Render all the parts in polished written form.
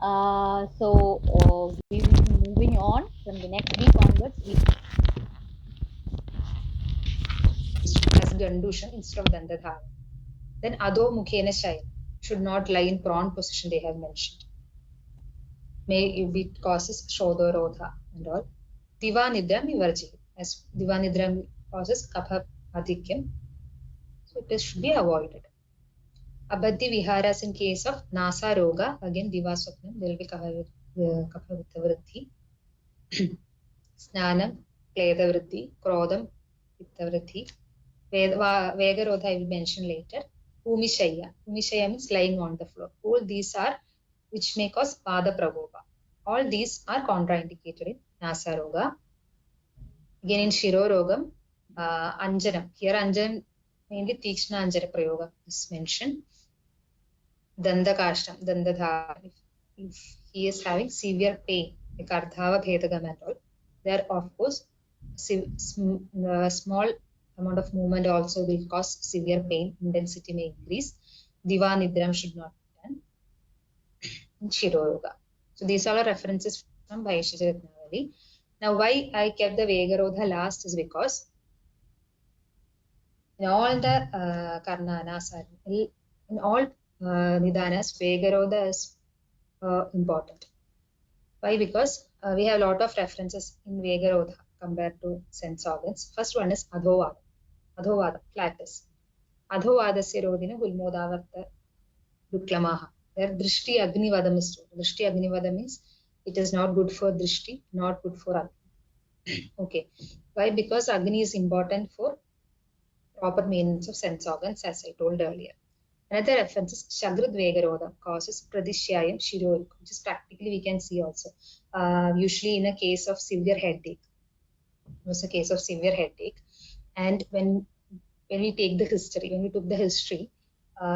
We will be moving on from the next week onwards. As Gandushan instead of Dandadhara. Then Adho Mukhena Shayana should not lie in prawn position, they have mentioned. May it causes Shodorodha and all. Divanidram Vivarji, as Divanidram causes Kapha Adhikyam. So it should be avoided. Abadhi Viharas in case of Nasa Roga, again Divaswapnam, there will be Kapha Vittavritti. Snanam, Kledavritti, Krodam, Vittavritti. Vegarodha I will mention later. Umishaya. Umishaya means lying on the floor. All these are which may cause Pada Pragopa. All these are contraindicated in Nasa Roga. Again in Shiro Rogam, Anjanam. Here Anjanam mainly Tikshna Anjana Prayoga is mentioned. Dandakashtam, Dandadhara. If he is having severe pain, like Ardhava Bhedagam and all, there of course small amount of movement also will cause severe pain, intensity may increase. Diva Nidram should not be done in Shiroyoga. So these are all references from Bhaishya Ratnavali. Now why I kept the Vegarodha last is because in all the Karnanas, in all Nidanas, Vegarodha is important. Why? Because we have a lot of references in Vegarodha compared to sense organs. First one is Adhovada. Adhovada, flatus. Adhovadasya rodina gulmodavarta duklamaha. There Drishti Agnivadam is told. Drishti Agnivadam means it is not good for Drishti, not good for Agni. Okay. Why? Because Agni is important for proper maintenance of sense organs, as I told earlier. Another reference is Shagrad Vegarodha causes Pradishyayam Shirorik, which is practically we can see also. Usually in a case of severe headache. It was a case of severe headache. And when we take the history, when we took the history,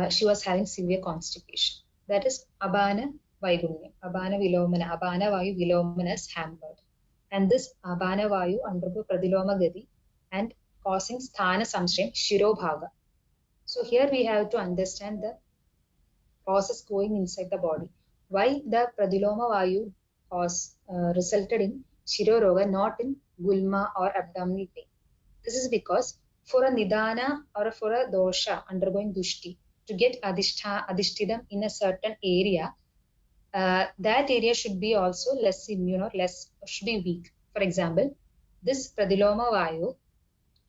she was having severe constipation. That is Abana Vaigunyam, Abana Vilomana, Abana Vayu Vilomana is hampered. And this Abana Vayu undergo Pradiloma Gadi and causing Sthana Samshayam Shirobhaga. So here we have to understand the process going inside the body. Why the Pradiloma Vayu resulted in Shiroroga, not in Gulma or abdominal pain. This is because for a Nidana or for a dosha undergoing Dushti, to get Adhishtidam in a certain area, that area should be also less immune or should be weak. For example, this Pradiloma Vayu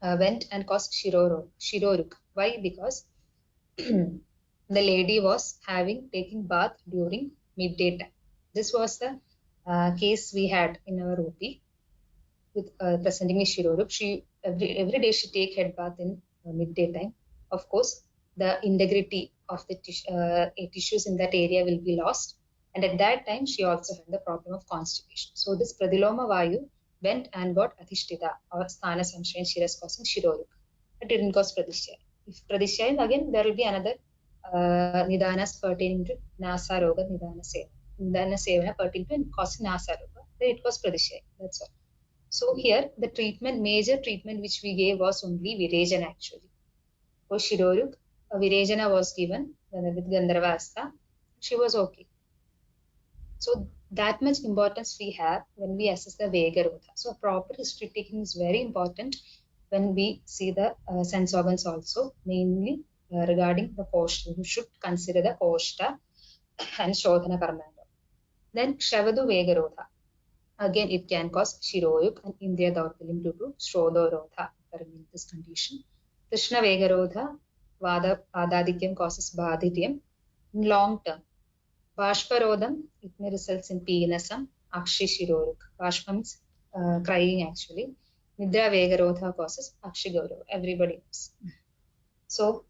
went and caused Shiroruk. Why? Because the lady was taking bath during midday time. This was the case we had in our OP with presenting a Shiroruk. She every day she take head bath in midday time. Of course, the integrity of the tissues in that area will be lost. And at that time, she also had the problem of constipation. So this Pradiloma Vayu went and got Adhishtida or Sthana Samshaya Shiras causing Shiroruk. It didn't cause Pradishyaya. If Pradishyaya, again, there will be another Nidanas pertaining to Nasa Roga, Nidana Sevana pertaining to causing Nasa Roga. Then it was Pradishyaya. That's all. So here, the major treatment which we gave was only Virejana actually. For Shiroruk, Virejana was given with Gandharvasta. She was okay. So that much importance we have when we assess the Vegarodha. So proper history taking is very important when we see the sense organs also, mainly regarding the Koshta. You should consider the Koshta and Shodhana Karma. Then Shavadu Vegarodha. Again, it can cause Shiroyuk and Indriya Daurbalyam due to Shrodorodha occurring in this condition. Krishna Vegarodha, Vadadikyam causes Badhityam. In long term, Bashparodham, it may result in Peenasam, Akshi Shiroruk. Bashpa means crying actually. Nidra Vegarodha causes Akshi Gaurav. Everybody knows. So,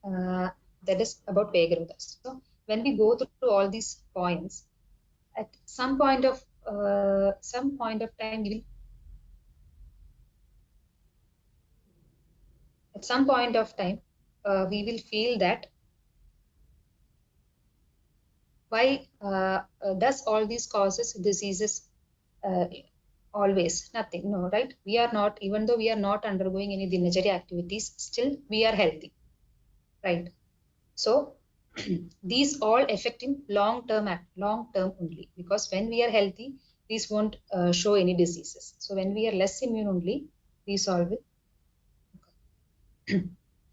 that is about Vegarodha. So, when we go through all these points, at some point of time, we will feel that why does all these causes diseases always nothing? No, right? We are not, even though we are not undergoing any dinacharya activities, still we are healthy, right? So these all affect in long term only, because when we are healthy, these won't show any diseases. So when we are less immune only, these all will.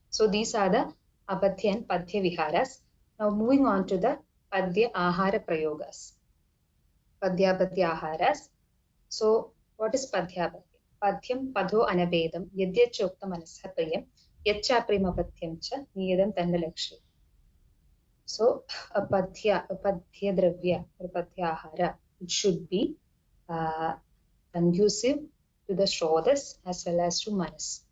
So these are the apadhya and padhya viharas. Now moving on to the padhya ahara prayogas. Padhya padhya aharas. So what is padhya padhya? Padhyam padho anabedam yadyachokta manasapayam yachaprimapathyam cha niyadam tandalakshri. So a padhya dravya or padhya ahara, it should be conducive to the shrodas as well as to manas.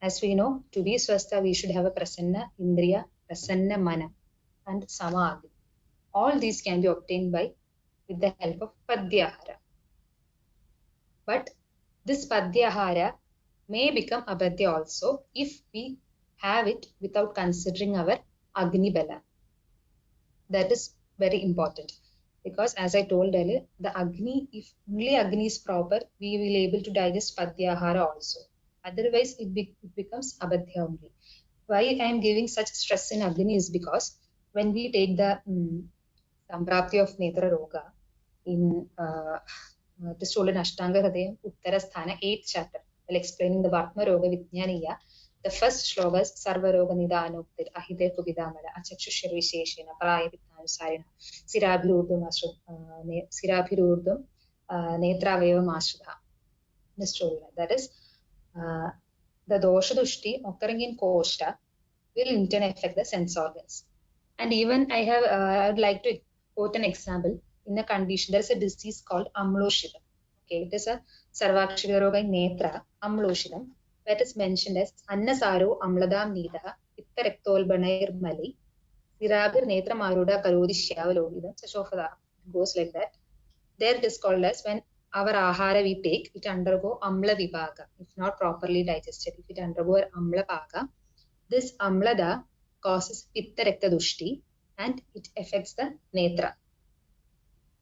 As we know, to be swastha, we should have a prasanna indriya, prasanna mana, and samadhi. All these can be obtained with the help of padhyahara. But this padhyahara may become abadhya also if we have it without considering our agni bala. That is very important, because as I told earlier, the agni, if only agni is proper, we will able to digest padhyahara also. Otherwise, it becomes abadhya only. Why I am giving such stress in agni is because when we take the samprapti of netra roga in it is told in Ashtanga Hridayam Uttarasthana 8th chapter, while explaining the Bhatma Roga Vijnaniya, the first shloka is Sarva Roga Nidanuktir Ahide Kubidamala Achakshushya Visheshena Paraya Vittanusarina Sirabhirurdam Netraveva Masudha. This story, that is the dosha dushti occurring in koshta will in turn affect the sense organs. And even I would like to quote an example. In a condition, there is a disease called amloshidam. Okay, it is a sarvakshida roga in netra, amloshidam, that is mentioned as annasaro amladam nidaha itta rektolbanair mali sirabir netra maruda karodi shyavalohidam. So it goes like that. There it is called as when our ahara we take, it undergo amla vibhaga. If not properly digested, if it undergo amla bhaga, this amlada causes pitta rekta dushti and it affects the netra.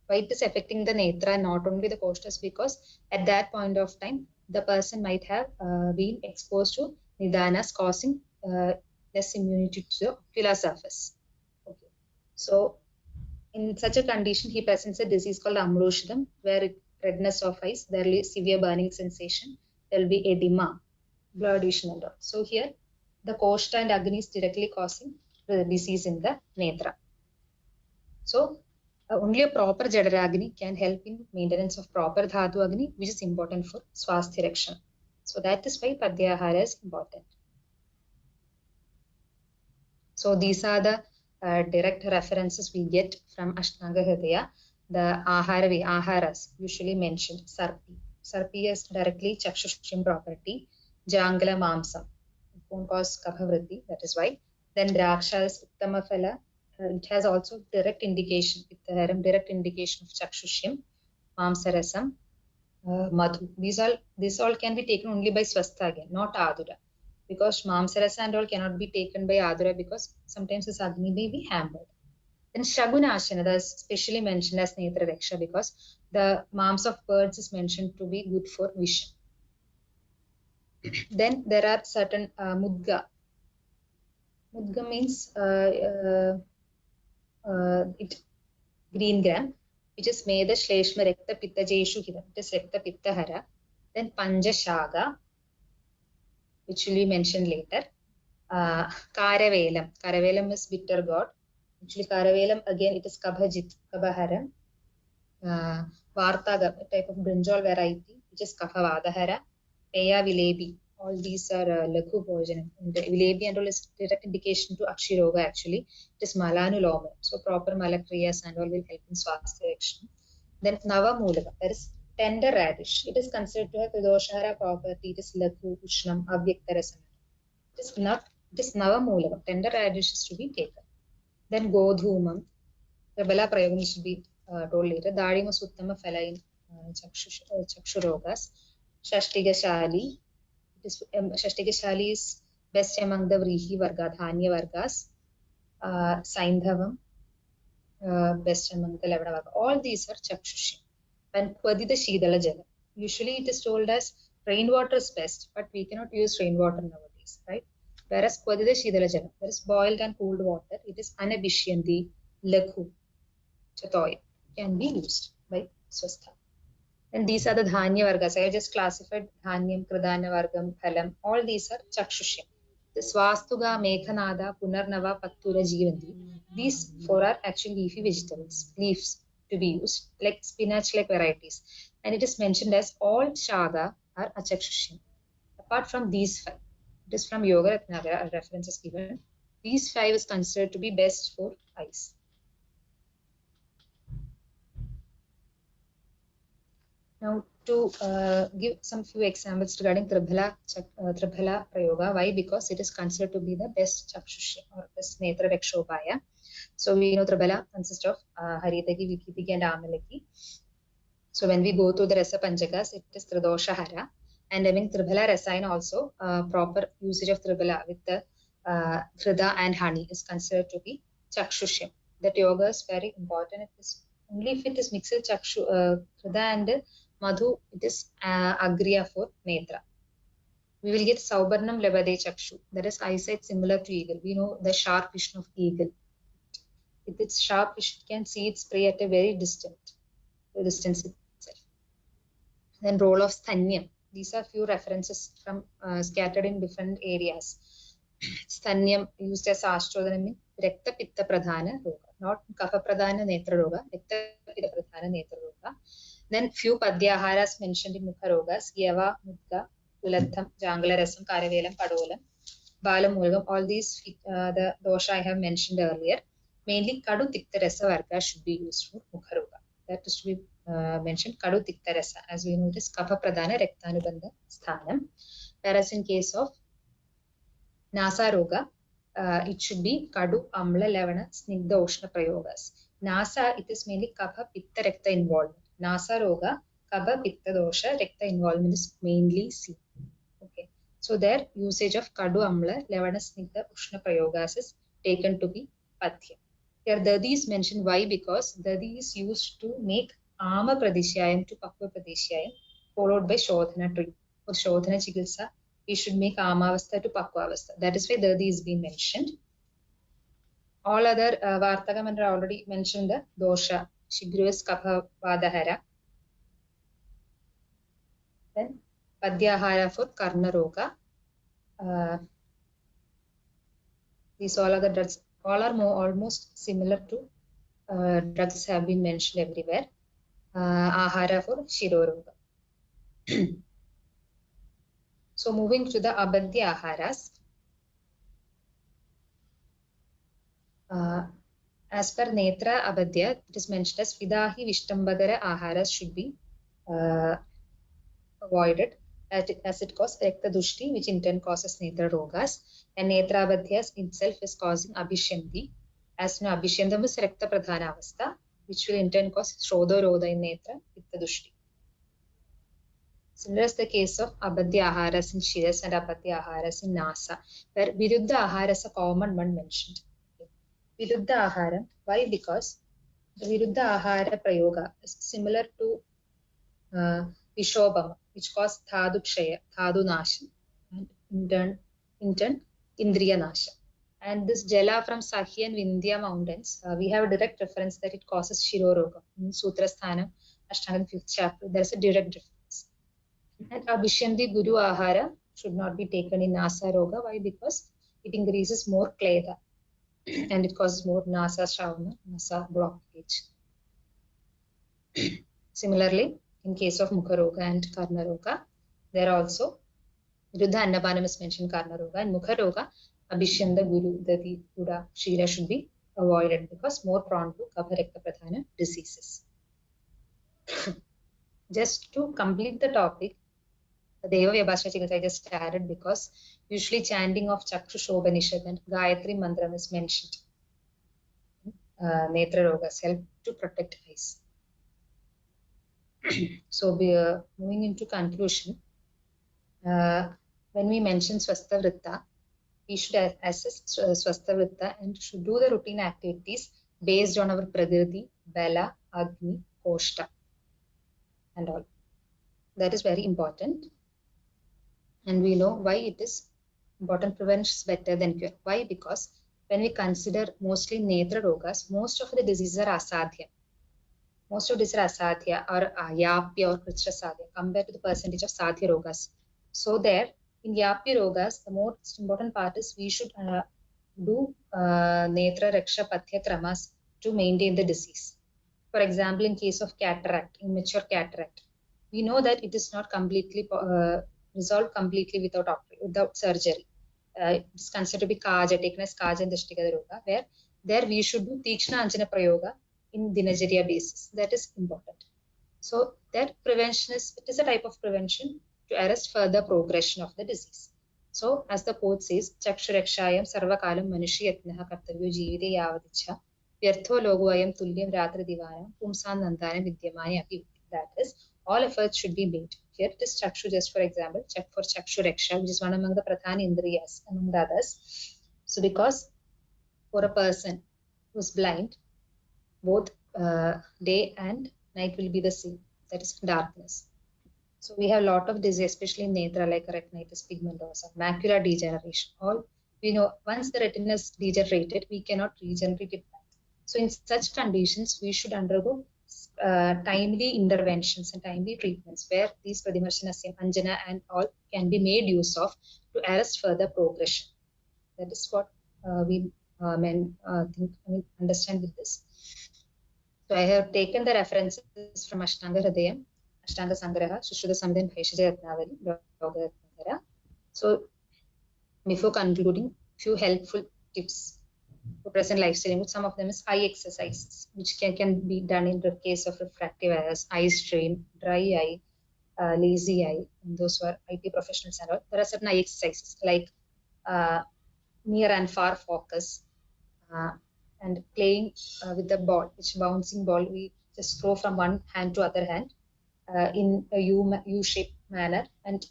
Why it is affecting the netra, not only the costas, because at that point of time, the person might have been exposed to nidanas, causing less immunity to the ocular surface. Okay. So in such a condition, he presents a disease called amloshidam, where redness of eyes, there will be severe burning sensation, there will be edema, blurred vision and all. So here, the koshta and agni is directly causing the disease in the netra. So only a proper Jadaragni can help in maintenance of proper Dhatu Agni, which is important for Swasthya Rakshana. So that is why Padhyahara is important. So these are the direct references we get from Ashtanga Hridaya. The aharas usually mentioned Sarpi. Sarpi is directly Chakshushim property. Jangala Mamsam. It won't cause Kaphavritti, that is why. Then Draksha is Uttamaphala. It has also direct indication, direct indication of Chakshushim, Mamsarasam, Madhu. These all can be taken only by Swastha again, not Adura. Because Mamsarasa and all cannot be taken by Adura because sometimes this Agni may be hampered. Then Shagunashana, that is specially mentioned as Netra Raksha because the mams of birds is mentioned to be good for vision. Then there are certain Mudga. Mudga means green gram, which is Meda Shleshma Rekta Pitta Jeshu Hidam. It is Rekta Pitta Hara. Then Panjashaga, which will be mentioned later. Karavelam. Karavelam is bitter gourd. Actually, Karavelam, again, it is Kabhajit, Kabahara. Vartaga, a type of brinjal variety, which is Kaphavadahara. Peya Vilebi. All these are Laghu Bhojanam. Vilebi and all is direct indication to Akshiroga actually. It is Malanuloma. So proper Malakriyas and all will help in Swasthya Rakshana. Then Navamulaka, that is tender radish. It is considered to have Doshara property. It is Laghu, Ushnam, Avyaktarasana. It is Navamulaka. Tender radish is to be taken. Then Godhumam. The Bala Prayogam should be told later. Dadima Suttama Phala in Chakshurogas. Shashtigashali. Shashtigashali is best among the Vrihi Varga, Dhanya Vargas. Saindhavam, best among the Lavana Varga. All these are Chakshushi. And Kwadita Shidala Jala. Usually it is told as rainwater is best, but we cannot use rainwater nowadays, right? Whereas Kwadida Shidala Jala, that is boiled and cooled water, it is Anabhishyanti, Lakhu, Chatoy, can be used by Swastha. And these are the Dhanya Vargas. I have just classified Dhanyam, Kridhanya Vargam, Phalam. All these are Chakshushya. The Swastuga, Mekhanada, Punarnava, Pattura, Jeevanti. These four are actually leafy vegetables, leaves to be used, like spinach-like varieties. And it is mentioned as all Shaga are Achakshushya. Apart from these five, it is from Yoga Ratnagara, a reference is given. These five is considered to be best for eyes. Now, to give some few examples regarding Tribhala Prayoga. Why? Because it is considered to be the best Chakshushya or best Netra Rakshopaya. So we know Tribhala consists of Haritaki, Vikitiki and Amalaki. So when we go through the Rasa Panchakas, it is Tridosha Hara. And having Tribhala Rasayana also, proper usage of Tribhala with the Hrida and Honey is considered to be Chakshushya. That yoga is very important. It is only if it is mixed Hrida and Madhu, it is Agriya for Netra. We will get Saubarnam Labade Chakshu. That is eyesight similar to eagle. We know the sharp vision of eagle. With its sharp vision, it can see its prey at a very distance itself. Then role of Sthanyam. These are few references from scattered in different areas. Sthanyam used as Ashtodanam in Rekta Pitta Pradhana Roga. Not Kapha Pradhana Netra Roga, Rekta Pitta Pradhana Netra Roga. Then few Padyaharas mentioned in Mukha Rogas, Yava, Mudga, Ulatham, Jangala Rasam, Karavelam, Padolam, Balamulgam, all these the dosha I have mentioned earlier. Mainly Kadu Tikta Rasa Varga should be used for Mukha Roga. That is to be mentioned Kadu Tikta Rasa. As we know, it is Kapha Pradhana Rektanubandha Sthanam. Whereas in case of Nasa Roga, it should be Kadu Amla Lavana Snigdha Oshna Prayogas. Nasa, it is mainly Kapha Pitta Rekta involvement. Nasa Roga, Kapha Pitta Dosha Rekta involvement is mainly seen. Okay. So their usage of Kadu Amla Lavana Snigdha Ushna Prayogas is taken to be Pathya. Here Dadi is mentioned. Why? Because Dadi is used to make Ama Pradeshyayam to Pakva Pradeshyayam followed by Shodhana tree. For Shodhana Chikitsa, we should make Amavastha to Pakvavastha. That is why Dadi is being mentioned. All other Vartakamandra already mentioned the dosha. Shigruas Kapha Vadahara. Then Padyahara for Karna Roga. These all are the drugs. All are almost similar to drugs have been mentioned everywhere. Ahara for Shiroroga. So moving to the Abadya Aharas. As per Netra Abadya, it is mentioned as Vidahi Vishtambagara Aharas should be avoided as it causes Rekta Dushti, which in turn causes Netra Rogas. And Netra Abadhyas itself is causing Abhishyanti. As no Abhishyantam is Rekta Pradhana Avastha, which will in turn cause Shodha Rodha in Netra, Pitta Dushti. Similar is the case of Abadya Aharas in Shiras and Abadya Aharas in Nasa, where Viruddha Ahara is a common one mentioned. Viruddha Ahara, why? Because the Viruddha Ahara Prayoga is similar to Vishobhama, which causes Thadu Kshaya, Thadu Nasha, and in turn Indriya Nasha. And this Jala from Sakhi and Vindhya mountains, we have a direct reference that it causes Shiroroga. In Sutra Sthanam, Ashtanga 5th chapter, there is a direct reference. And Abhishyanti Guru Ahara should not be taken in Nasa Roga. Why? Because it increases more Kleda and it causes more Nasa Shravana, Nasa blockage. Similarly, in case of Mukha Roga and Karna Roga, there also Viruddha Annapanam is mentioned Karna Roga, and Mukha Roga, Abhishyanda Guru, Dadi, Gura, Shira should be avoided because more prone to Kapha Rekta Pradhana diseases. Just to complete the topic, the Deva Vyabhashana Chikitsa I just added because usually chanting of Chakshushopanishad and Gayatri Mantram is mentioned. Netra Rogas help to protect eyes. So we are moving into conclusion. When we mention Swastha Vritta, we should assess Swastha Vritta and should do the routine activities based on our Prakriti, Bala, Agni, Koshta and all. That is very important. And we know why it is Important prevention is better than cure. Why? Because when we consider mostly Netra Rogas, most of the diseases are asadhya. Most of these are asadhya or yapya or krishna sadhya compared to the percentage of sadhya rogas. So there, in yapya rogas, the most important part is we should do netra raksha pathya kramas to maintain the disease. For example, in case of cataract, immature cataract, we know that it is not completely resolved completely without surgery. It is considered to be kaja, taken as kaja and dashtikada roga, where there we should do tikshna anjana prayoga in dinacharya basis. That is important. So that prevention it is a type of prevention to arrest further progression of the disease. So as the quote says, Chakshurakshayam sarvakalam manushiyatnaha kartavyo jivide yavadicha vyartho logoayam tulyam ratra divanam pumsan nandanam vidyamaya api. That is, all efforts should be made. Here it is Chakshu, just for example, for Chakshuraksha, which is one among the Pradhana Indriyas, among the others. So because for a person who's blind, both day and night will be the same, that is darkness. So we have a lot of disease, especially in netra, like retinitis pigmentosa, macular degeneration. All we know, once the retina is degenerated, we cannot regenerate it back. So in such conditions, we should undergo timely interventions and timely treatments where these Pradhimarshana, Anjana and all can be made use of to arrest further progression. That is what we understand with this. So I have taken the references from Ashtanga Hridayam, Ashtanga Sangraha, Sushruta Samhita, Bhaishya Ratnavali, Yoga. So before concluding, few helpful tips for present lifestyle. Some of them is eye exercises, which can be done in the case of refractive errors, eye strain, dry eye, lazy eye, and those who are IT professionals and all. There are certain eye exercises like near and far focus, and playing with the ball, which bouncing ball we just throw from one hand to other hand in a U-shaped manner and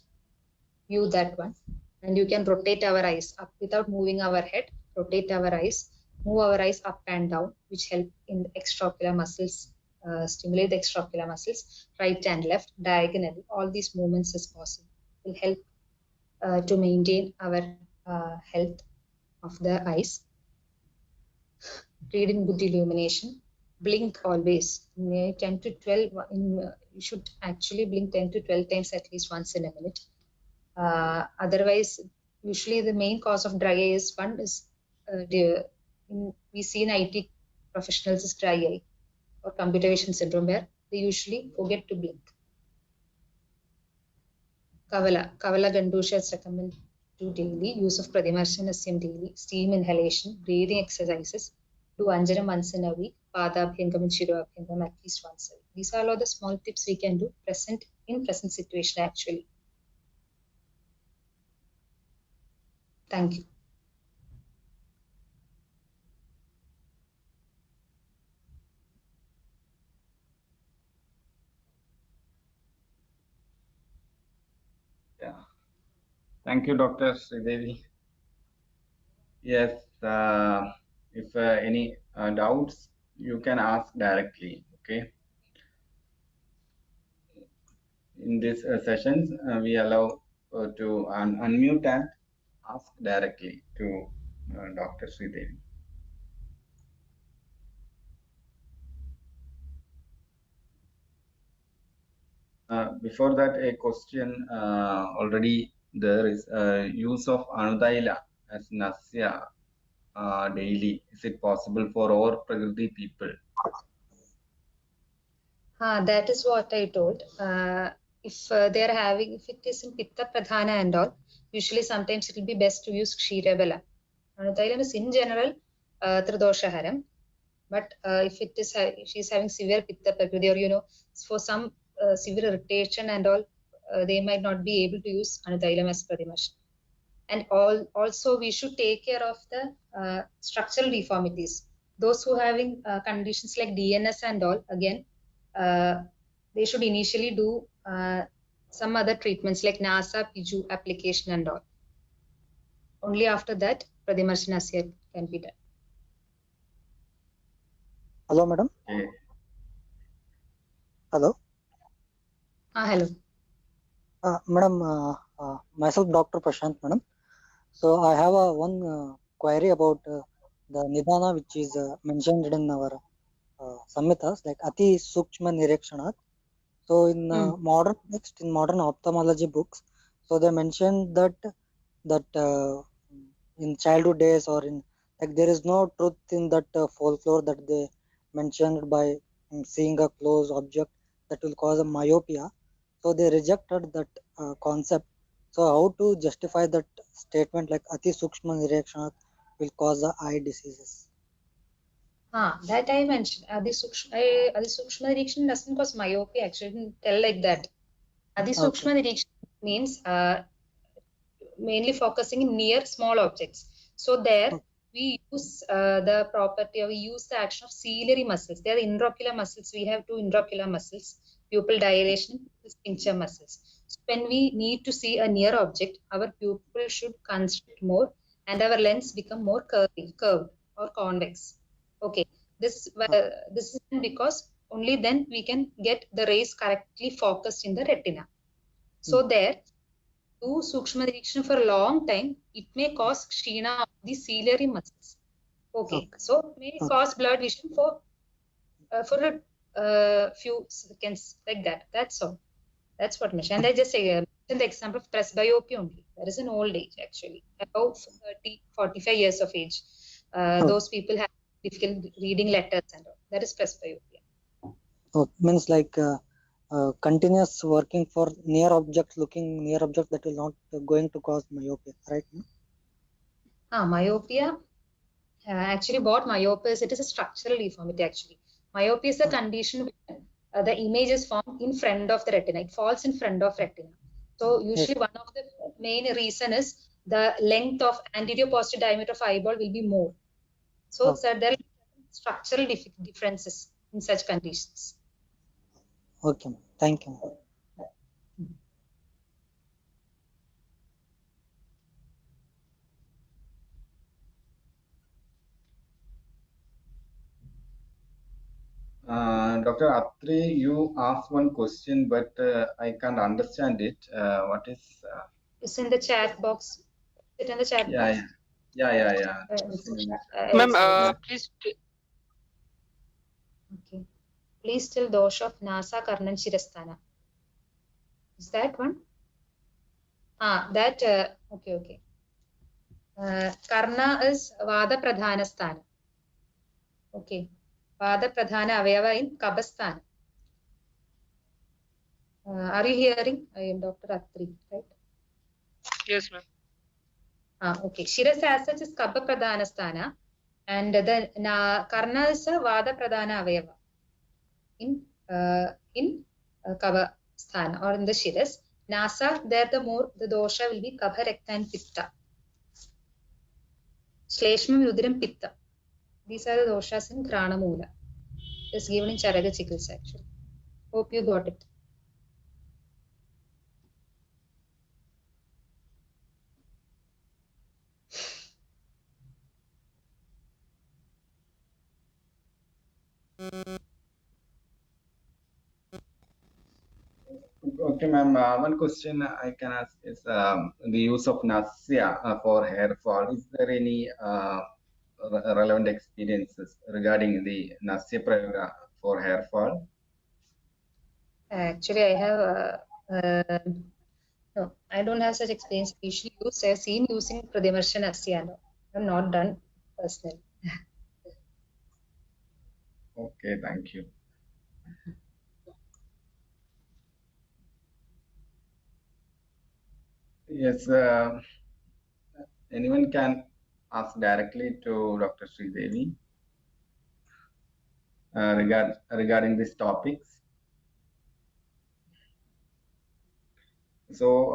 view that one. And you can rotate our eyes up without moving our head, rotate our eyes, move our eyes up and down, which help in the extraocular muscles, stimulate the extraocular muscles, right and left, diagonally. All these movements is possible. Will help to maintain our health of the eyes. Read in good illumination. Blink always. 10 to 12. You should actually blink 10 to 12 times at least once in a minute. Otherwise, usually the main cause of dry eye is we see in IT professionals is dry eye or computer vision syndrome, where they usually forget to blink. Kavala Gandusha is recommended to daily use of Pradhimarshana daily, steam inhalation, breathing exercises, do Anjana once in a week, Padabhyangam and Shirabhyangam at least once a week. These are all the small tips we can do in present situation actually. Thank you. Yeah. Thank you, Dr. Sridevi. Yes, if any doubts, you can ask directly, okay? In these sessions, we allow to unmute and ask directly to Dr. Sridevi. Before that, a question already there is use of Anudaila as Nasya daily. Is it possible for all Prakriti people? That is what I told. If they are having, if it is in Pitta Pradhana and all, usually sometimes it will be best to use Ksheerabala. Anudailam is in general Tridoshaharam, but if it is she is having severe Pitta Prakriti, or for some severe irritation and all, they might not be able to use Anudailam as Pradhimarshana. And also we should take care of the structural deformities. Those who are having conditions like DNS and all, again, they should initially do some other treatments like NASA, Piju application and all. Only after that, Pradhimarshana can be done. Hello, madam. Okay. Hello. Hello. Madam, myself, Dr. Prashant, madam. So I have one query about the Nidana which is mentioned in our Samhitas, like Ati Sukshma Nirekshanat. So in modern text, in modern ophthalmology books, so they mentioned that in childhood days or in, like, there is no truth in that folklore that they mentioned by seeing a close object that will cause a myopia. So they rejected that concept. So how to justify that statement, like Ati Sukshma Nirekshanat will cause the eye diseases? That I mentioned. Adi Sukshma Nirikshan doesn't cause myopia, actually. It didn't tell like that. Adi Sukshma Nirikshan means mainly focusing in near small objects. So there we use the property, or we use the action of ciliary muscles. They are the intraocular muscles. We have two intraocular muscles, pupil dilation, sphincter muscles. So when we need to see a near object, our pupil should constrict more and our lens become more curved or convex. Okay, this is because only then we can get the rays correctly focused in the retina. So there, do Sukshma Nirikshan for a long time, it may cause kshina of the ciliary muscles. Okay, so may cause blurred vision for a few seconds, like that. That's all. That's what mentioned. And I just mentioned the example of presbyopia only. That is an old age, actually, about 30, 45 years of age. Those people have difficulty reading letters and all. That is presbyopia. Means like continuous working for near objects, looking near objects, that will not going to cause myopia, right? Myopia. Actually, what myopia is, it is a structural deformity, actually. Myopia is a condition where the image is formed in front of the retina. It falls in front of retina. So usually one of the main reason is the length of anterior posterior diameter of eyeball will be more. So there are structural differences in such conditions. Okay, thank you. Dr. Atri, you asked one question, but I can't understand it. What is? It's in the chat box. Is it in the chat box? Yeah. Ma'am, please. Okay. Please tell dosha of Nasa Karnan Shirasthana. Is that one? Okay. Karna is Vada Pradhana Sthana. Okay. Vada Pradhana Avayava in Kabasthana. Are you hearing? I am Dr. Atri, right? Yes, ma'am. Okay. Shiras as such is Kabba Pradhana Sthana, and the Karna is a Vada Pradhana Avayava in Kabba Sthana, or in the Shiras. Nasa, there the dosha will be Kabha, Rekta and Pitta. Shleshmam, Rudiram, Pitta. These are the doshas in Grana Mula. It's given in Charaka Chikitsa, actually. Hope you got it. Okay, ma'am. One question I can ask is the use of Nasya for hair fall. Is there any relevant experiences regarding the Nasya Prayoga for hair fall? Actually, I have no, I don't have such experience. Usually, I've seen using Pradimarshan Asya. I'm not done personally. Okay, thank you. Yes, anyone can ask directly to Dr. Sridevi regarding these topics. So,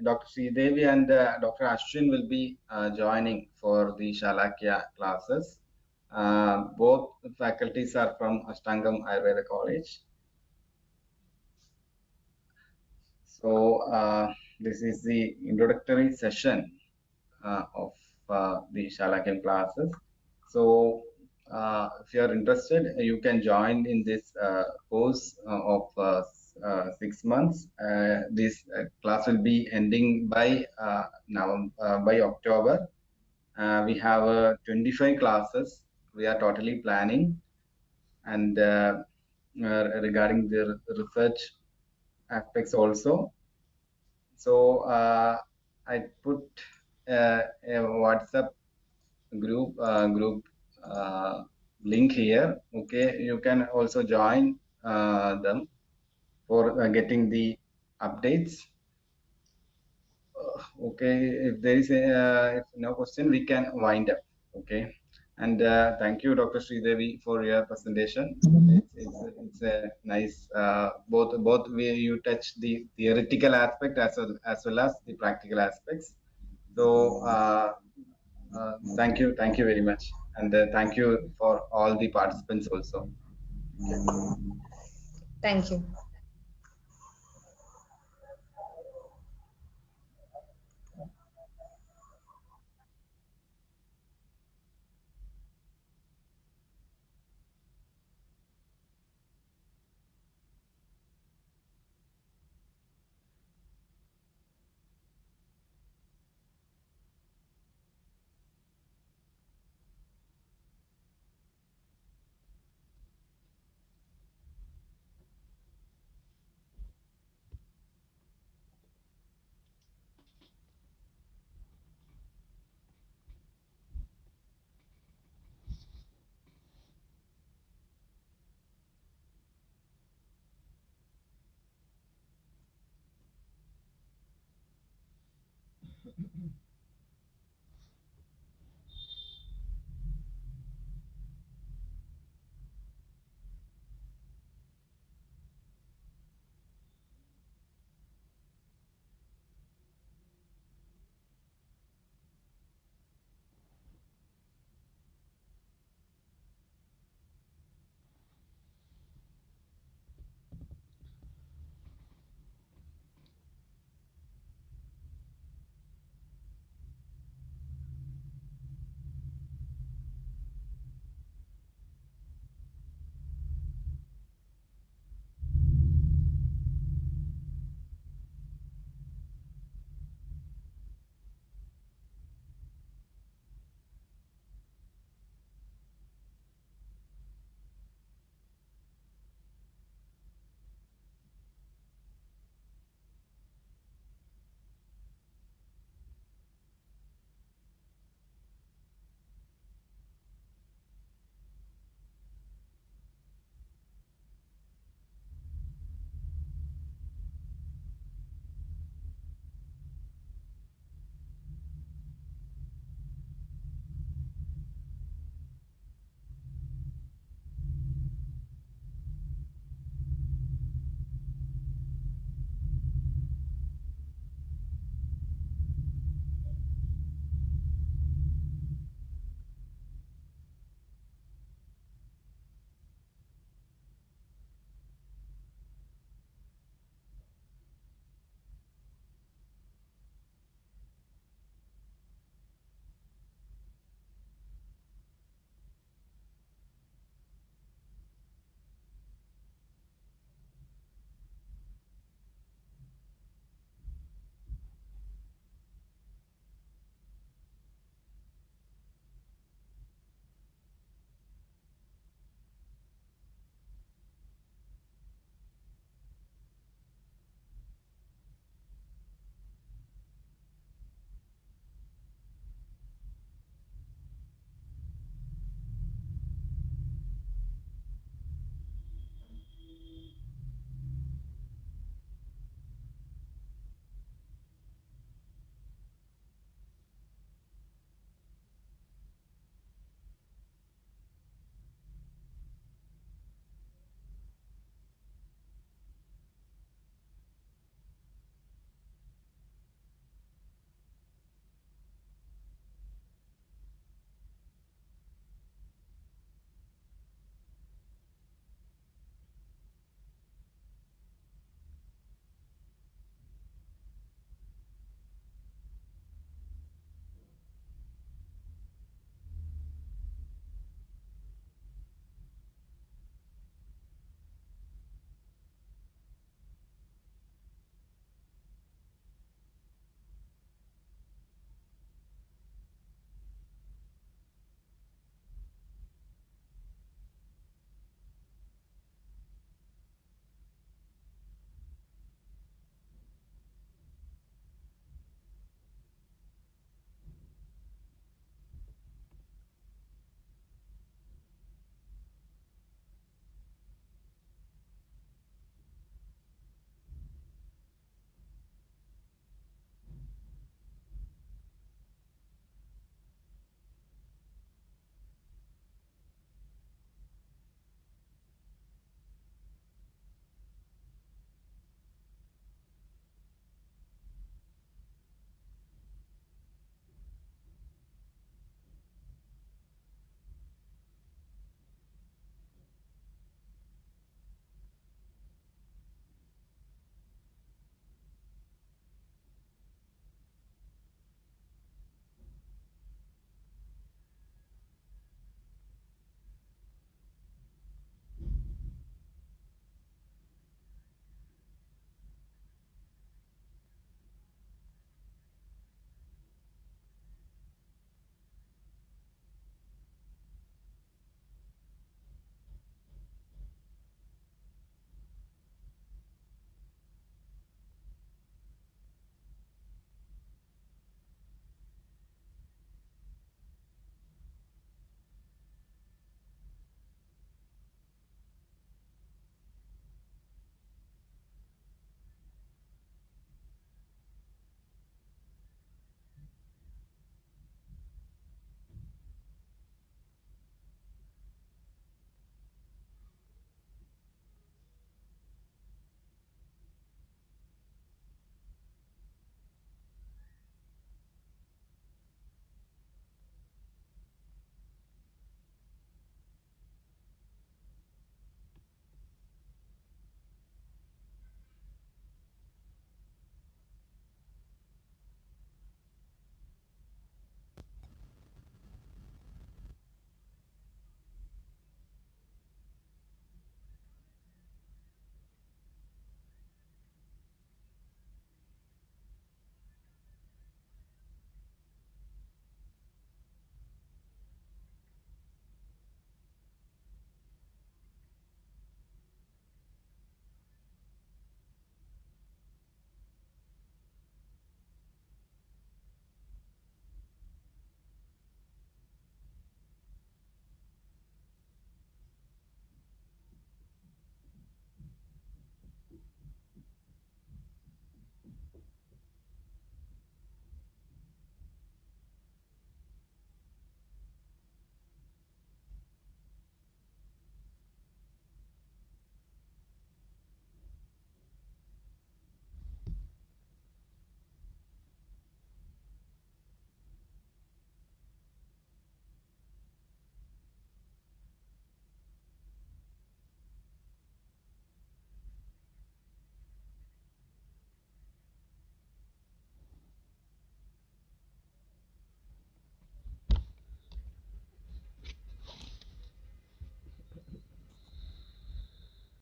Dr. Sridevi and Dr. Ashwin will be joining for the Shalakya classes. Both faculties are from Ashtangam Ayurveda College. So, this is the introductory session of the Shalakyan classes. So, if you are interested, you can join in this course of 6 months. This class will be ending by by October. We have 25 classes. We are totally planning, and regarding the research aspects also. So I put a WhatsApp group link here. Okay, you can also join them for getting the updates. Okay, if there is if no question, we can wind up. Okay, and thank you, Dr. Sridevi, for your presentation. It's a nice both way you touch the theoretical aspect as well as the practical aspects. So thank you very much, and thank you for all the participants also. Thank you.